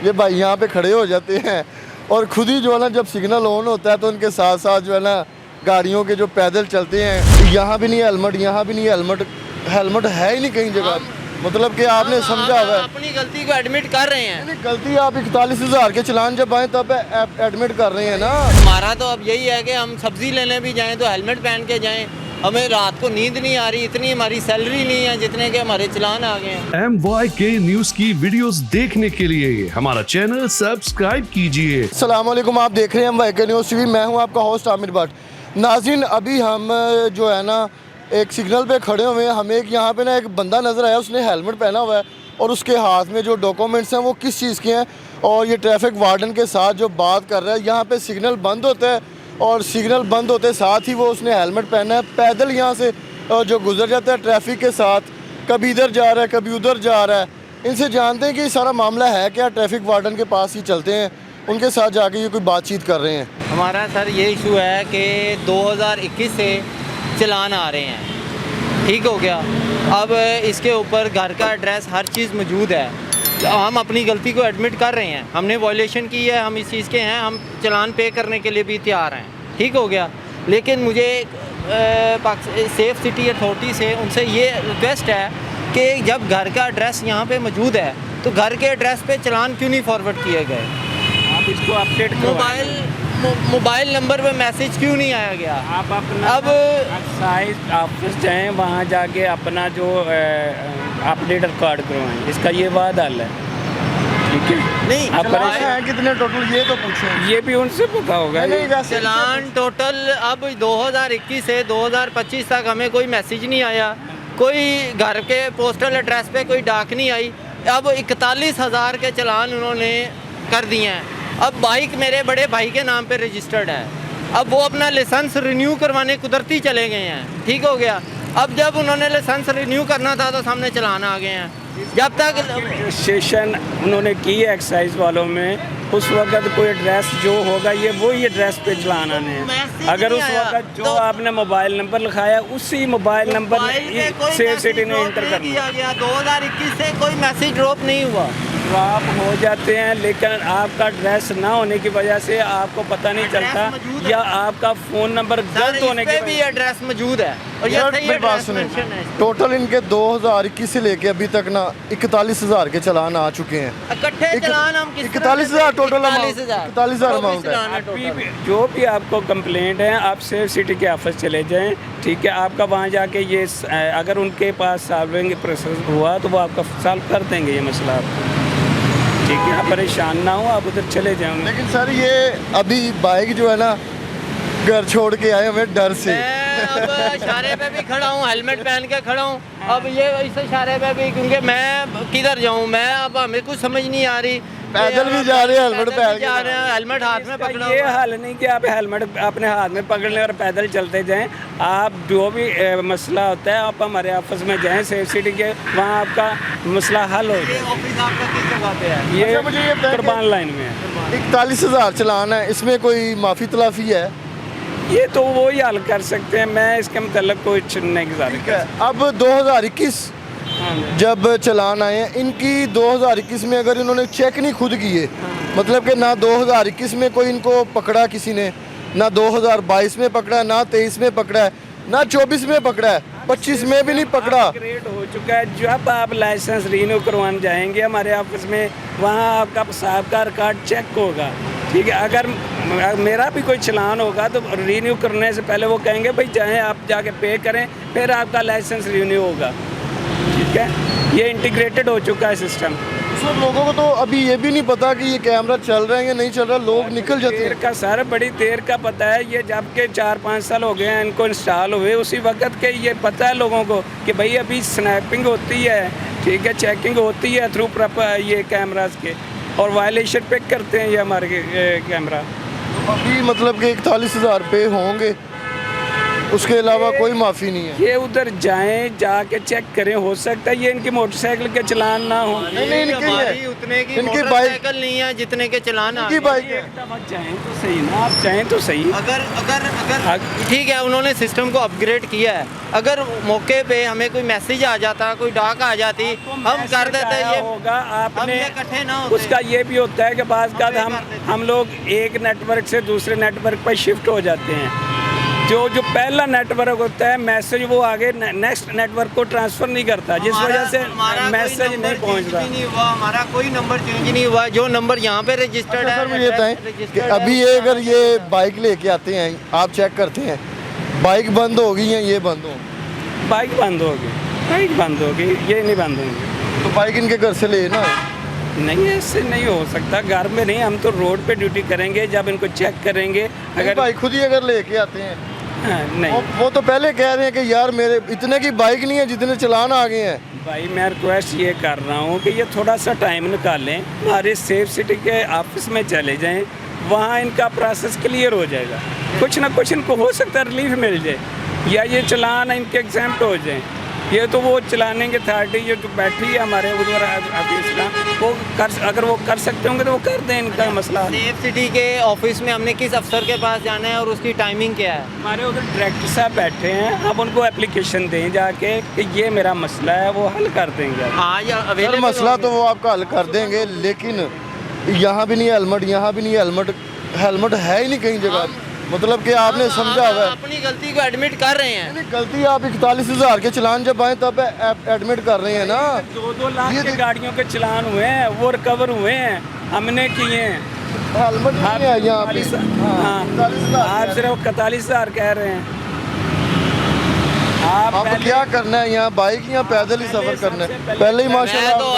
ये भाई यहाँ पे खड़े हो जाते हैं और खुद ही जो है ना जब सिग्नल ऑन होता है तो उनके साथ साथ जो है ना गाड़ियों के जो पैदल चलते हैं, यहाँ भी नहीं हेलमेट, यहाँ भी नहीं हेलमेट, हेलमेट है ही नहीं कहीं जगह। मतलब कि आपने समझा हुआ है अपनी गलती को एडमिट कर रहे हैं। नहीं, गलती आप 41,000 के चलान जब आए तब एडमिट कर रहे हैं ना। हमारा तो अब यही है कि हम सब्जी लेने भी जाएं तो हेलमेट पहन के जाएं। हमें रात को नींद नहीं आ रही, इतनी हमारी सैलरी नहीं है जितने के हमारे चलान आ गए हैं। MYK न्यूज की वीडियोस देखने के लिए हमारा चैनल सब्सक्राइब कीजिए। अस्सलाम वालेकुम, आप देख रहे हैं MYK न्यूज़ टीवी। मैं हूं आपका होस्ट आमिर भट्ट। नाज़रीन, अभी हम जो है ना एक सिग्नल पे खड़े हुए हैं। हमें एक यहाँ पे ना एक बंदा नज़र आया, उसने हेलमेट पहना हुआ है और उसके हाथ में जो डॉक्यूमेंट्स हैं वो किस चीज़ के हैं, और ये ट्रैफिक वार्डन के साथ जो बात कर रहा है। यहाँ पे सिग्नल बंद होता है और सिग्नल बंद होते साथ ही वो उसने हेलमेट पहना है। पैदल यहाँ से जो गुजर जाता है ट्रैफिक के साथ, कभी इधर जा रहा है कभी उधर जा रहा है। इनसे जानते हैं कि ये सारा मामला है क्या। ट्रैफिक वार्डन के पास ही चलते हैं, उनके साथ जाके ये कोई बातचीत कर रहे हैं। हमारा सर ये इशू है कि 2021 से चलान आ रहे हैं, ठीक हो गया। अब इसके ऊपर घर का एड्रेस हर चीज़ मौजूद है। हम अपनी गलती को एडमिट कर रहे हैं, हमने वायलेशन की है, हम इस चीज़ के हैं, हम चलान पे करने के लिए भी तैयार हैं, ठीक हो गया। लेकिन मुझे सेफ सिटी अथॉरिटी से उनसे ये रिक्वेस्ट है कि जब घर का एड्रेस यहाँ पे मौजूद है तो घर के एड्रेस पे चलान क्यों नहीं फॉरवर्ड किए गए। आप इसको अपडेट मोबाइल नंबर पे मैसेज क्यों नहीं आया गया। आप अपना अब एक्साइज ऑफिस जाएं, वहाँ जाके अपना जो अपडेट कार्ड करवाएं। इसका ये वाद हल है, ठीक है। नहीं, आप चलान हैं कितने टोटल ये तो पूछें। ये भी उनसे पता होगा। नहीं, वैसे चलान टोटल अब 2021 से 2025 तक हमें कोई मैसेज नहीं आया, कोई घर के पोस्टल एड्रेस पे कोई डाक नहीं आई। अब 41,000 के चलान उन्होंने कर दिए हैं। अब बाइक मेरे बड़े भाई के नाम पे रजिस्टर्ड है। अब वो अपना लाइसेंस रिन्यू करवाने कुदरती चले गए हैं, ठीक हो गया। अब जब उन्होंने लाइसेंस रिन्यू करना था तो सामने चलान आ गए हैं। जब तक रजिस्ट्रेशन उन्होंने की है एक्साइज वालों में, उस वक्त कोई एड्रेस जो होगा ये वही एड्रेस पे चलान आने हैं। अगर उस वक्त जो आपने मोबाइल नंबर लिखाया उसी मोबाइल नंबर सेफ सिटी ने इंटर कर किया गया, 2021 से कोई मैसेज ड्रॉप नहीं हुआ। ड्रॉप हो जाते हैं, लेकिन आपका एड्रेस ना होने की वजह से आपको पता नहीं चलता, या आपका फ़ोन नंबर गलत होने की भी एड्रेस मौजूद है। और ये सर, सही मेरी बात एड्रेस सुने, मेंशन है। टोटल इनके 2021 से लेके अभी तक ना 41,000 के चलान आ चुके हैं। इकट्ठे चलान हम किस तरह 41,000 टोटल 41,000 41,000 अमाउंट है। चलान है टोटल। जो भी आपको कंप्लेंट है, आप सेफ सिटी के ऑफिस चले जाएं, ठीक है। आपका वहाँ जाके ये अगर उनके पास सॉल्विंग प्रोसेस हुआ तो वो आपका सॉल्व कर देंगे ये मसला आपको, ठीक है। आप परेशान ना हो, आप उधर चले जाओ। लेकिन सर ये अभी बाइक जो है ना घर छोड़ के आए हमें डर से। मैं अब इशारे पे भी खड़ा हूँ, हेलमेट पहन के खड़ा हूँ। अब ये इस इशारे पे भी, क्योंकि मैं किधर जाऊँ, मैं अब हमें कुछ समझ नहीं आ रही। पैदल भी जा रहे हैं, हेलमेट पहन के जा रहे हैं, हेलमेट हाथ में पकड़ा ये हुआ है। हाल नहीं कि आप हेलमेट अपने हाथ में पकड़ लें और पैदल चलते जाएं। आप जो भी मसला होता है आप हमारे ऑफिस में जाएं सेफ सिटी के, वहाँ आपका मसला हल हो ये जाए। ऑफिस आपका किस जगह पे है? ये अच्छा, मुझे ये बताएं कि- कुर्बान लाइन में है। 41,000 चलान है, इसमें कोई माफ़ी तलाफी है? ये तो वो ही हल कर सकते हैं, मैं इसके मतलब कोई नहीं गुजारिश ठीक है। अब 2021 जब चलान आए हैं इनकी, 2021 में अगर इन्होंने चेक नहीं खुद किए, मतलब कि ना 2021 में कोई इनको पकड़ा किसी ने, ना 2022 में पकड़ा, ना 23 में पकड़ा है, ना 24 में पकड़ा है, 25 में भी नहीं पकड़ा। ग्रेड हो चुका है। जब आप लाइसेंस रिन्यू करवाने जाएंगे हमारे ऑफिस में, वहाँ आपका साहब का रिकॉर्ड चेक होगा, ठीक है। अगर मेरा भी कोई चलान होगा तो रिन्यू करने से पहले वो कहेंगे भाई चाहे आप जाके पे करें, फिर आपका लाइसेंस रिन्यू होगा, ठीक है। ये इंटीग्रेटेड हो चुका है सिस्टम। सर, लोगों को तो अभी ये भी नहीं पता कि ये कैमरा चल रहा है या नहीं चल रहा, लोग निकल जाते देर हैं। का सर बड़ी देर का पता है। ये जब के 4-5 साल हो गए हैं इनको इंस्टॉल हुए, उसी वक्त के ये पता है लोगों को कि भाई अभी स्नैपिंग होती है, ठीक है, चेकिंग होती है थ्रू ये कैमराज के, और वायलेशन पिक करते हैं ये हमारे कैमरा। अभी मतलब कि 41,000 पे होंगे। उसके अलावा कोई माफ़ी नहीं है। ये उधर जाएं, जाके चेक करें, हो सकता है ये इनकी मोटरसाइकिल के चलान ना हो। नहीं, इनकी हमारी है। उतने की इनकी मोटरसाइकिल नहीं है जितने के चलान आ इनकी गए। बाइक है। एक दफा जाएं तो सही ना, आप जाएं तो सही। अगर अगर अगर ठीक है, उन्होंने सिस्टम को अपग्रेड किया है, अगर मौके पे हमें कोई मैसेज आ जाता, कोई डाक आ जाती, हम कर देते। ये होगा हम आपने ये इकट्ठे ना होते। उसका ये भी होता है कि बाज़ का हम ये कर देते। हम लोग एक नेटवर्क से दूसरे नेटवर्क पर शिफ्ट हो जाते हैं। जो पहला नेटवर्क होता है, मैसेज वो आगे नेक्स्ट नेटवर्क को ट्रांसफ़र नहीं करता, जिस वजह से मैसेज नहीं पहुंचता। हमारा कोई नंबर चेंज नहीं हुआ। जो नंबर यहाँ पे रजिस्टर्ड अच्छा है, सर, मुझे बताएं कि अभी ये अगर ये बाइक लेके आते हैं, आप चेक करते हैं, बाइक बंद होगी या ये बंद होगी? बाइक बंद होगी, बाइक बंद होगी, ये नहीं बंद होगी। तो बाइक इनके घर से ले ना। नहीं, ऐसे नहीं हो सकता। घर में नहीं, हम तो रोड पे ड्यूटी करेंगे, जब इनको चेक करेंगे। अगर अगर बाइक खुद ही अगर लेके आते हैं, हाँ, नहीं वो तो पहले कह रहे हैं कि यार मेरे इतने की बाइक नहीं है जितने चलान आ गए हैं। भाई, मैं रिक्वेस्ट ये कर रहा हूँ कि ये थोड़ा सा टाइम निकालें, हमारे सेफ सिटी के ऑफिस में चले जाएं, वहाँ इनका प्रोसेस क्लियर हो जाएगा। कुछ ना कुछ इनको हो सकता है रिलीफ मिल जाए, या ये चलान इनके एग्जाम्प्ट हो जाए। ये तो वो चलाने की अथॉरिटी ये जो बैठी है हमारे उधर ऑफिस का, वो अगर वो कर सकते होंगे तो वो कर दें इनका मसला। सेफ सिटी के ऑफिस में हमने किस अफसर के पास जाना है और उसकी टाइमिंग क्या है? हमारे उधर डायरेक्टर साहब बैठे हैं, आप उनको एप्लीकेशन दें जाके कि ये मेरा मसला है, वो हल कर देंगे। आज सर अवेलेबल मसला तो वो आपका हल कर देंगे, लेकिन यहाँ भी नहीं हेलमेट, यहाँ भी नहीं हेलमेट, हेलमेट है ही नहीं कहीं जगह। मतलब कि आपने समझा हुआ है। अपनी गलती को एडमिट कर रहे हैं। नहीं, गलती आप 41,000 के चलान जब आए तब एडमिट कर रहे हैं ना। 2-2 लाख ये के देख- गाड़ियों के चलान हुए हैं, वो रिकवर हुए हैं, हमने किए हैं। हेलमेट नहीं है यहाँ पे। हाँ, 41,000 आप सिर्फ 41,000 कह रहे हैं। आप अब पहले- क्या करना है, यहाँ बाइक या पैदल ही सफर करना है? पहले ही मैं माशाल्लाह तो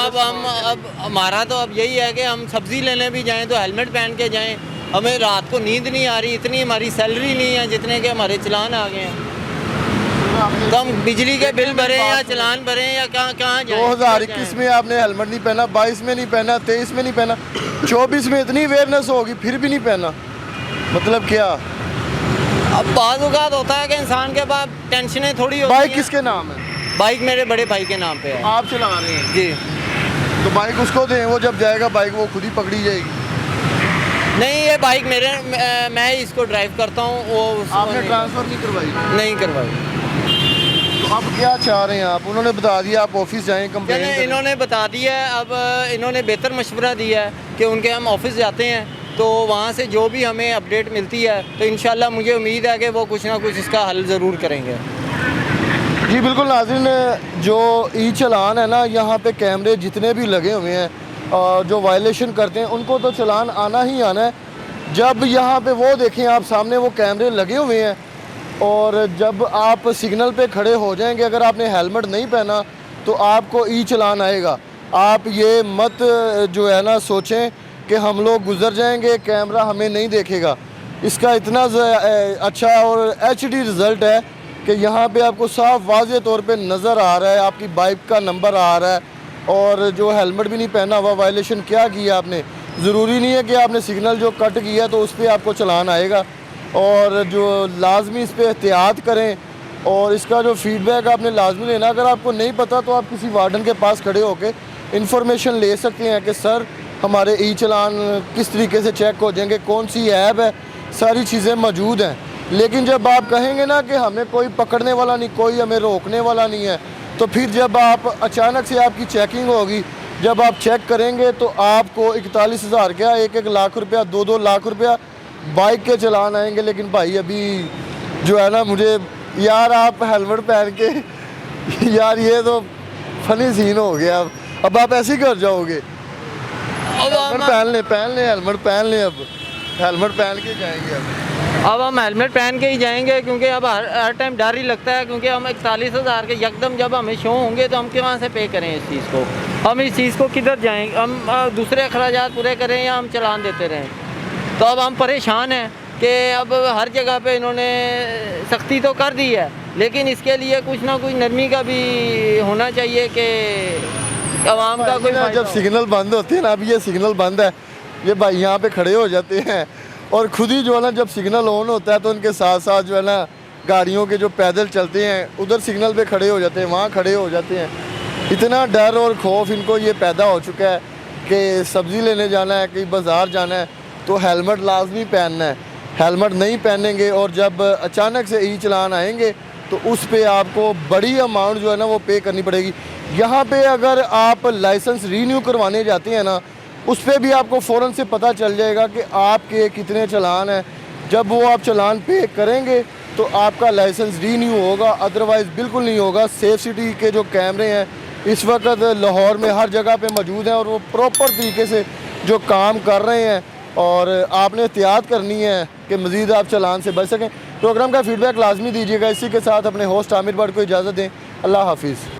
अब हमारा तो अब यही है कि हम सब्जी लेने भी जाएं तो हेलमेट पहन के जाएं। हमें रात को नींद नहीं आ रही, इतनी हमारी सैलरी नहीं है जितने के हमारे चलान आ गए हैं। तो हम बिजली के बिल भरें या चलान भरें या कहाँ जाएं? 2021 में आपने हेलमेट नहीं पहना, 22 में नहीं पहना, 23 में नहीं पहना, 24 में इतनी अवेयरनेस होगी फिर भी नहीं पहना, मतलब क्या? अब बाज़ औक़ात होता है कि इंसान के पास टेंशनें थोड़ी होती बाइक हैं। किसके नाम है? बाइक मेरे बड़े भाई के नाम पे है आप चला रहे हैं जी। तो बाइक उसको दें, वो जब जाएगा बाइक वो खुद ही पकड़ी जाएगी। नहीं, ये बाइक मेरे मैं ही इसको ड्राइव करता हूँ। वो आपने ट्रांसफ़र नहीं करवाई? नहीं करवाई। तो अब क्या चाह रहे हैं आप? उन्होंने बता दिया आप ऑफिस जाएं, कंप्लेन चलें, करें। इन्होंने बता दिया है। अब इन्होंने बेहतर मशवरा दिया है कि उनके हम ऑफिस जाते हैं तो वहाँ से जो भी हमें अपडेट मिलती है तो इंशाल्लाह मुझे उम्मीद है कि वो कुछ ना कुछ इसका हल ज़रूर करेंगे। जी बिल्कुल नाज़रीन, जो ई चलान है ना, यहाँ पे कैमरे जितने भी लगे हुए हैं और जो वायलेशन करते हैं उनको तो चलान आना ही आना है। जब यहाँ पे वो देखें आप सामने वो कैमरे लगे हुए हैं और जब आप सिग्नल पे खड़े हो जाएंगे, अगर आपने हेलमेट नहीं पहना तो आपको ई चलान आएगा। आप ये मत जो है ना सोचें कि हम लोग गुजर जाएंगे, कैमरा हमें नहीं देखेगा। इसका इतना अच्छा और HD रिज़ल्ट है कि यहाँ पे आपको साफ वाज़े तौर पे नज़र आ रहा है, आपकी बाइक का नंबर आ रहा है और जो हेलमेट भी नहीं पहना हुआ, वायलेशन क्या किया आपने। ज़रूरी नहीं है कि आपने सिग्नल जो कट किया तो उस पर आपको चलान आएगा, और जो लाजमी इस पर एहतियात करें और इसका जो फ़ीडबैक आपने लाजमी लेना। अगर आपको नहीं पता तो आप किसी वार्डन के पास खड़े होकर इंफॉर्मेशन ले सकते हैं कि सर हमारे ई चलान किस तरीके से चेक हो जाएंगे, कौन सी ऐप है, सारी चीज़ें मौजूद हैं। लेकिन जब आप कहेंगे ना कि हमें कोई पकड़ने वाला नहीं, कोई हमें रोकने वाला नहीं है, तो फिर जब आप अचानक से आपकी चेकिंग होगी, जब आप चेक करेंगे तो आपको 41,000 क्या 1-1 लाख रुपया, 2-2 लाख रुपया बाइक के चलान आएंगे। लेकिन भाई अभी जो है ना, मुझे यार आप हेलमेट पहन के यार ये तो फनी सीन हो गया। अब आप ऐसे ही कर जाओगे। हेलमेट पहन लें हेलमेट पहन लें, अब हेलमेट पहन के जाएंगे। अब हम हेलमेट पहन के ही जाएंगे क्योंकि अब हर टाइम डर ही लगता है, क्योंकि हम 41,000 के यकदम जब हमें शो होंगे तो हम कहाँ से पे करें इस चीज़ को? हम इस चीज़ को किधर जाएंगे? हम दूसरे अखराजात पूरे करें या हम चलान देते रहें? तो अब हम परेशान हैं कि अब हर जगह पे इन्होंने सख्ती तो कर दी है, लेकिन इसके लिए कुछ ना कुछ नरमी का भी होना चाहिए कि आवाम का कोई जब सिग्नल बंद होते हैं ना, अभी ये सिग्नल बंद है, ये भाई यहाँ पे खड़े हो जाते हैं और खुद ही जो है ना, जब सिग्नल ऑन होता है तो उनके साथ साथ जो है ना गाड़ियों के जो पैदल चलते हैं उधर सिग्नल पे खड़े हो जाते हैं, वहाँ खड़े हो जाते हैं। इतना डर और खौफ इनको ये पैदा हो चुका है कि सब्ज़ी लेने जाना है, कहीं बाज़ार जाना है तो हेलमेट लाजमी पहनना है। हेलमेट नहीं पहनेंगे और जब अचानक से ई चलान आएंगे तो उस पे आपको बड़ी अमाउंट जो है ना वो पे करनी पड़ेगी। यहाँ पे अगर आप लाइसेंस रीन्यू करवाने जाते हैं ना, उस पर भी आपको फ़ौरन से पता चल जाएगा कि आपके कितने चलान हैं। जब वो आप चलान पे करेंगे तो आपका लाइसेंस रीन्यू होगा, अदरवाइज़ बिल्कुल नहीं होगा। सेफ सिटी के जो कैमरे हैं इस वक्त लाहौर में हर जगह पे मौजूद हैं और वो प्रॉपर तरीके से जो काम कर रहे हैं और आपने एहतियात करनी है कि मज़ीद आप चलान से बच सकें। प्रोग्राम का फीडबैक लाजमी दीजिएगा। इसी के साथ अपने होस्ट आमिर भट्ट को इजाज़त दें। अल्लाह हाफिज़।